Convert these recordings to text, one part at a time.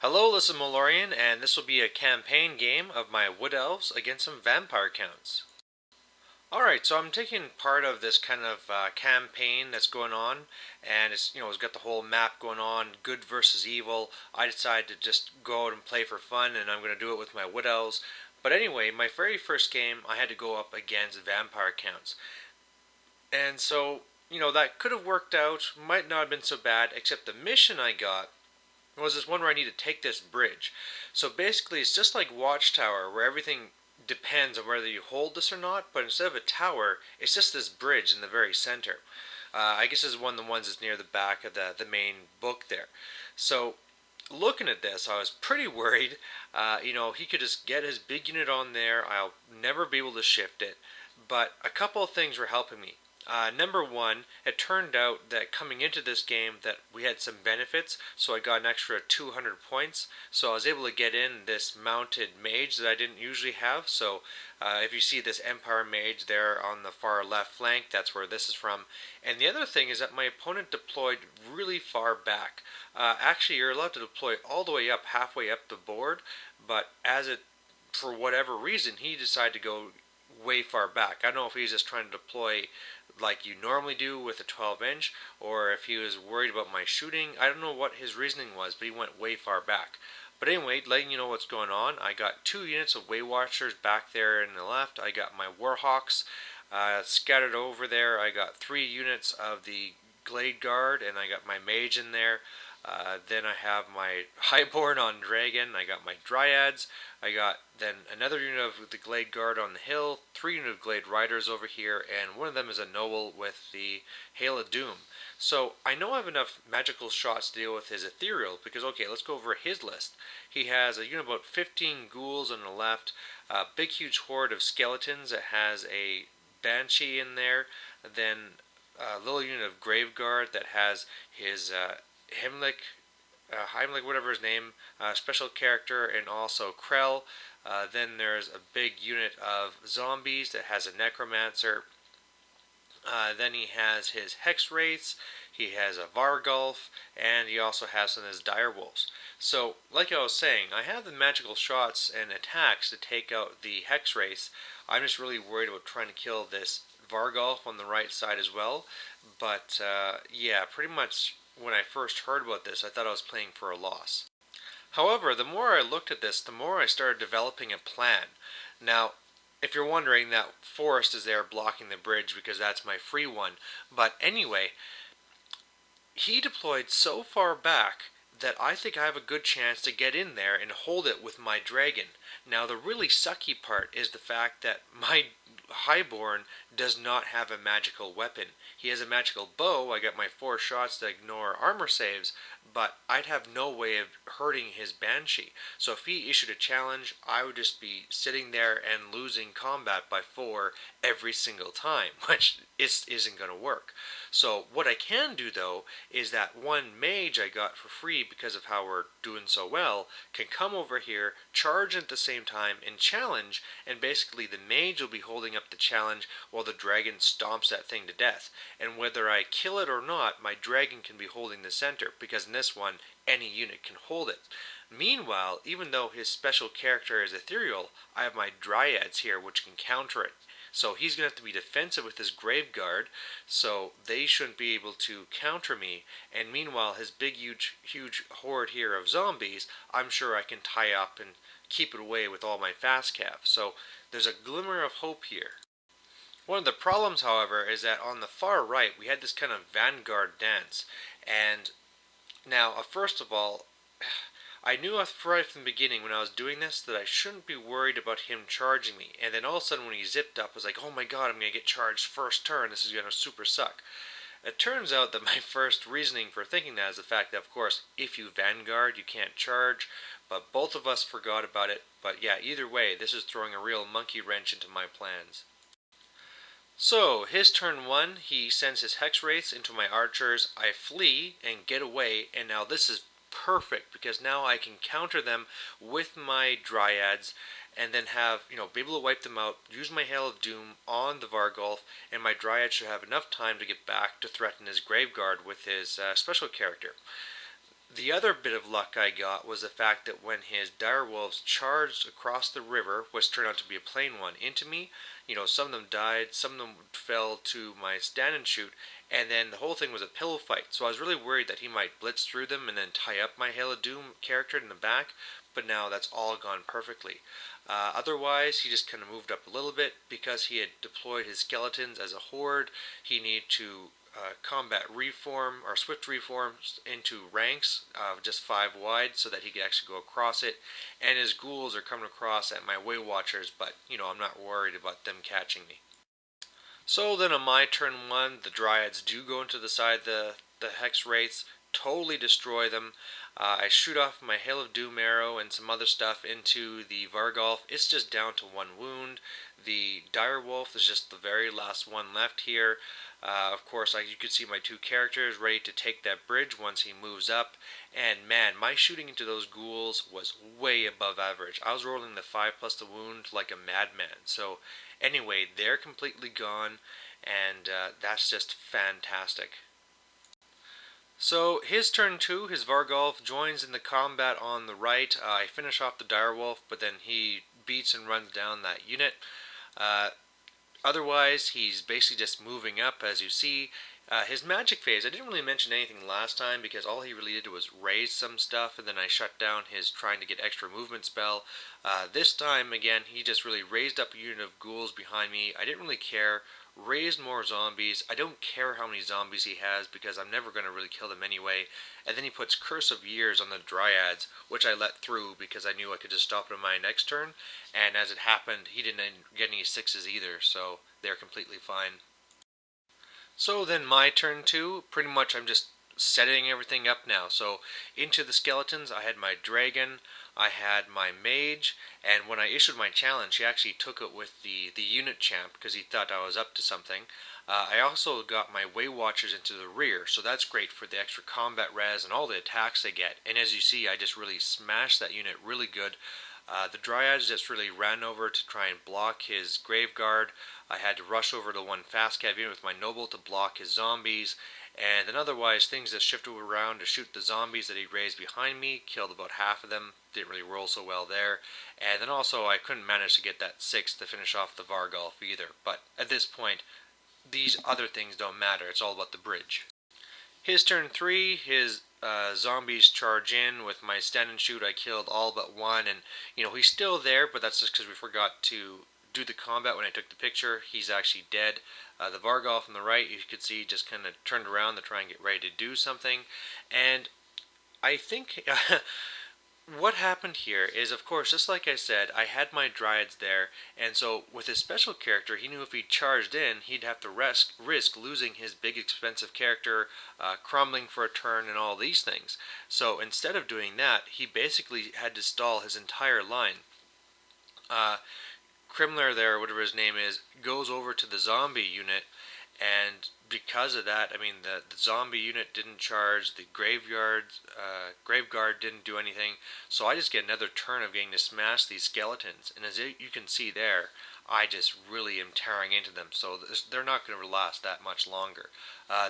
Hello, this is Malorian, and this will be a campaign game of my Wood Elves against some vampire counts. Alright, so I'm taking part of this kind of campaign that's going on, and it's got the whole map going on, good versus evil. I decided to just go out and play for fun, and I'm going to do it with my Wood Elves. But anyway, my very first game, I had to go up against vampire counts. And so, that could have worked out, might not have been so bad, except the mission I got was this one where I need to take this bridge. So basically, it's just like Watchtower, where everything depends on whether you hold this or not, but instead of a tower, it's just this bridge in the very center. I guess this is one of the ones that's near the back of the main book there. So looking at this, I was pretty worried. He could just get his big unit on there. I'll never be able to shift it. But a couple of things were helping me. Number one, it turned out that coming into this game that we had some benefits, so I got an extra 200 points. So I was able to get in this mounted mage that I didn't usually have. So if you see this Empire mage there on the far left flank, that's where this is from. And the other thing is that my opponent deployed really far back. Actually, you're allowed to deploy all the way up, halfway up the board, but for whatever reason, he decided to go way far back. I don't know if he's just trying to deploy like you normally do with a 12-inch, or if he was worried about my shooting. I don't know what his reasoning was, but he went way far back. But anyway, letting you know what's going on, I got 2 units of Way Watchers back there in the left. I got my Warhawks scattered over there. I got 3 units of the Glade Guard, and I got my Mage in there. Then I have my Highborn on Dragon. I got my Dryads. I got then another unit of the Glade Guard on the hill, 3 units of Glade Riders over here, and one of them is a Noble with the Hail of Doom. So I know I have enough magical shots to deal with his Ethereal, because okay, let's go over his list. He has a unit of about 15 ghouls on the left, a big huge horde of skeletons that has a Banshee in there, then a little unit of Graveguard that has his Heimlich, whatever his name, special character, and also Krell. Then there's a big unit of zombies that has a Necromancer. Then he has his Hex Wraiths, he has a Vargulf, and he also has some of his Direwolves. So, like I was saying, I have the magical shots and attacks to take out the Hex Wraiths. I'm just really worried about trying to kill this Vargulf on the right side as well. But, yeah, pretty much when I first heard about this, I thought I was playing for a loss. However, the more I looked at this, the more I started developing a plan. Now, if you're wondering, that forest is there blocking the bridge because that's my free one. But anyway, he deployed so far back that I think I have a good chance to get in there and hold it with my dragon. Now, the really sucky part is the fact that my Highborn does not have a magical weapon. He has a magical bow. I got my 4 shots to ignore armor saves, but I'd have no way of hurting his Banshee. So if he issued a challenge, I would just be sitting there and losing combat by 4 every single time, which isn't going to work. So what I can do, though, is that one mage I got for free because of how we're doing so well can come over here, charge at the same time, and challenge, and basically the mage will be holding up the challenge while the dragon stomps that thing to death. And whether I kill it or not, my dragon can be holding the center, because in this one, any unit can hold it. Meanwhile, even though his special character is ethereal, I have my dryads here which can counter it. So he's going to have to be defensive with his Graveguard, so they shouldn't be able to counter me. And meanwhile, his big, huge horde here of zombies, I'm sure I can tie up and keep it away with all my fast cav. So there's a glimmer of hope here. One of the problems, however, is that on the far right, we had this kind of vanguard dance. And now, first of all, I knew right from the beginning when I was doing this that I shouldn't be worried about him charging me. And then all of a sudden when he zipped up, I was like, oh my god, I'm going to get charged first turn. This is going to super suck. It turns out that my first reasoning for thinking that is the fact that, of course, if you vanguard, you can't charge. But both of us forgot about it. But yeah, either way, this is throwing a real monkey wrench into my plans. So, his turn 1, he sends his Hex Wraiths into my archers. I flee and get away, and now this is perfect because now I can counter them with my dryads and then be able to wipe them out, use my Hail of Doom on the Vargulf, and my dryad should have enough time to get back to threaten his Graveguard with his special character. The other bit of luck I got was the fact that when his direwolves charged across the river, which turned out to be a plain one, into me, some of them died, some of them fell to my stand and shoot, and then the whole thing was a pillow fight. So I was really worried that he might blitz through them and then tie up my Hail of Doom character in the back, but now that's all gone perfectly. Otherwise, he just kind of moved up a little bit because he had deployed his skeletons as a horde. He needed to combat reform or swift reforms into ranks of just 5 wide so that he could actually go across it. And his ghouls are coming across at my Way Watchers, but I'm not worried about them catching me. So then on my turn 1, the Dryads do go into the side of the Hex Wraiths, totally destroy them. I shoot off my Hail of Doom arrow and some other stuff into the Vargolf. It's just down to 1 wound. The Direwolf is just the very last one left here. Of course, you could see my 2 characters ready to take that bridge once he moves up. And man, my shooting into those ghouls was way above average. I was rolling the 5 plus the wound like a madman. So anyway, they're completely gone, and that's just fantastic. So his turn 2, his Vargolf joins in the combat on the right. I finish off the Direwolf, but then he beats and runs down that unit. Otherwise, he's basically just moving up, as you see. His magic phase, I didn't really mention anything last time because all he really did was raise some stuff, and then I shut down his trying to get extra movement spell. This time, again, he just really raised up a unit of ghouls behind me. I didn't really care. Raised more zombies. I don't care how many zombies he has because I'm never going to really kill them anyway. And then he puts Curse of Years on the Dryads, which I let through because I knew I could just stop it on my next turn. And as it happened, he didn't get any 6s either, so they're completely fine. So then my turn 2, pretty much I'm just setting everything up now. So into the skeletons, I had my dragon, I had my mage, and when I issued my challenge, he actually took it with the unit champ because he thought I was up to something. I also got my Way Watchers into the rear, so that's great for the extra combat res and all the attacks they get. And as you see, I just really smashed that unit really good. The Dryads just really ran over to try and block his Graveguard. I had to rush over to 1 fast cav unit with my Noble to block his zombies. And then otherwise, things just shifted around to shoot the zombies that he raised behind me. Killed about half of them. Didn't really roll so well there. And then also, I couldn't manage to get that 6 to finish off the Vargolf either. But at this point, these other things don't matter. It's all about the bridge. His turn 3, his zombies charge in with my stand and shoot. I killed all but 1. And, he's still there, but that's just because we forgot to do the combat when I took the picture. He's actually dead. The Vargolf on the right, you could see, just kind of turned around to try and get ready to do something. And I think what happened here is, of course, just like I said, I had my Dryads there, and so with his special character, he knew if he charged in, he'd have to risk losing his big expensive character, crumbling for a turn, and all these things. So instead of doing that, he basically had to stall his entire line. Crimler there, whatever his name is, goes over to the zombie unit, and because of that, I mean, the zombie unit didn't charge, the Graveguard didn't do anything, so I just get another turn of getting to smash these skeletons, and as you can see there, I just really am tearing into them, so they're not going to last that much longer.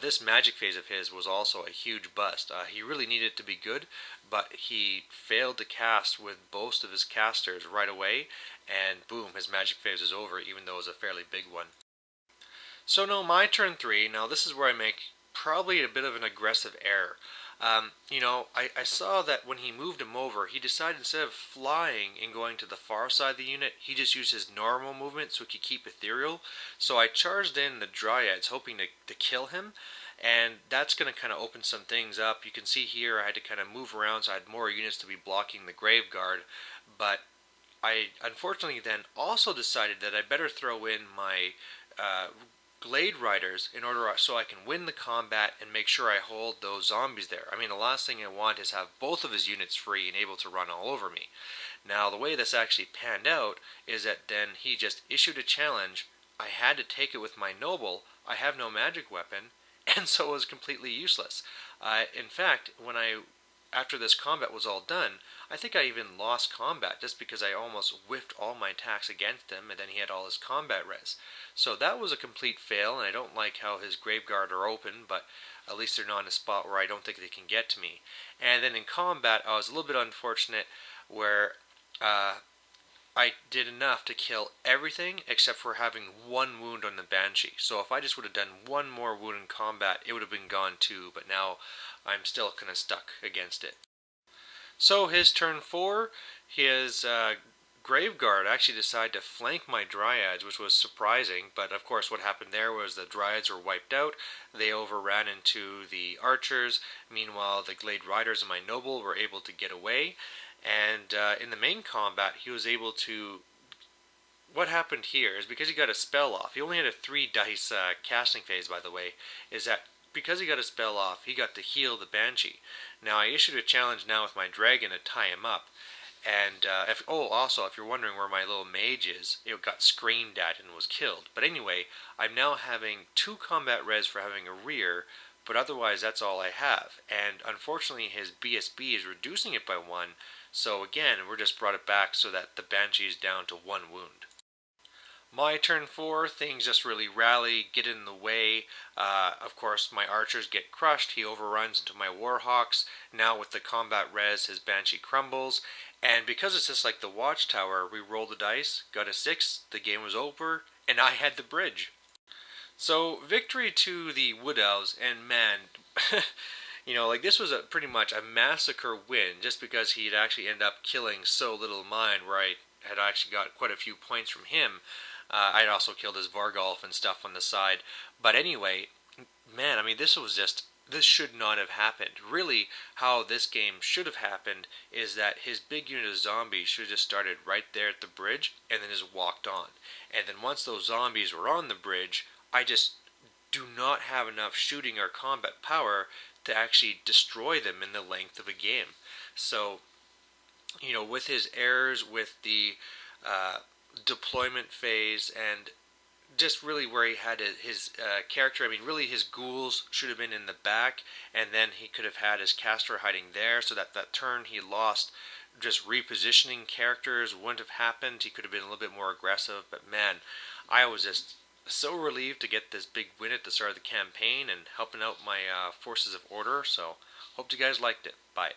This magic phase of his was also a huge bust. He really needed it to be good, but he failed to cast with both of his casters right away, and boom, his magic phase is over, even though it was a fairly big one. So no, my turn 3, now this is where I make probably a bit of an aggressive error. I saw that when he moved him over, he decided instead of flying and going to the far side of the unit, he just used his normal movement so he could keep ethereal. So I charged in the Dryads hoping to kill him, and that's going to kind of open some things up. You can see here I had to kind of move around so I had more units to be blocking the Graveguard, but I unfortunately then also decided that I better throw in my Glade Riders in order so I can win the combat and make sure I hold those zombies there. I mean, the last thing I want is have both of his units free and able to run all over me. Now, the way this actually panned out is that then he just issued a challenge. I had to take it with my Noble. I have no magic weapon, and so it was completely useless. In fact, when I after this combat was all done, I think I even lost combat just because I almost whiffed all my attacks against him, and then he had all his combat res. So that was a complete fail, and I don't like how his Graveguard are open, but at least they're not in a spot where I don't think they can get to me. And then in combat, I was a little bit unfortunate where I did enough to kill everything except for having one wound on the Banshee. So if I just would have done one more wound in combat, it would have been gone too, but now I'm still kind of stuck against it. So his turn 4, his Graveguard actually decided to flank my Dryads, which was surprising, but of course what happened there was the Dryads were wiped out, they overran into the Archers, meanwhile the Glade Riders and my Noble were able to get away, and in the main combat he was able to... What happened here is because he got a spell off, he only had a 3 dice casting phase by the way, is that because he got a spell off, he got to heal the Banshee. Now I issued a challenge now with my Dragon to tie him up, and also if you're wondering where my little mage is, it got screamed at and was killed. But anyway, I'm now having 2 combat res for having a rear, but otherwise that's all I have. And unfortunately his BSB is reducing it by 1, so again we're just brought it back so that the Banshee is down to 1 wound. My turn 4, things just really rally, get in the way. Of course, my archers get crushed. He overruns into my Warhawks. Now with the combat res, his Banshee crumbles. And because it's just like the Watchtower, we rolled the dice, got a 6, the game was over, and I had the bridge. So, victory to the Wood Elves, and man, this was pretty much a massacre win, just because he'd actually end up killing so little mine, where I had actually got quite a few points from him. I'd also killed his Vargolf and stuff on the side. But anyway, man, this should not have happened. Really, how this game should have happened is that his big unit of zombies should have just started right there at the bridge and then just walked on. And then once those zombies were on the bridge, I just do not have enough shooting or combat power to actually destroy them in the length of a game. So, with his errors, with the deployment phase, and just really where he had his character, really his ghouls should have been in the back, and then he could have had his caster hiding there, so that turn he lost, just repositioning characters wouldn't have happened. He could have been a little bit more aggressive, but man, I was just so relieved to get this big win at the start of the campaign and helping out my forces of order. So hope you guys liked it. Bye.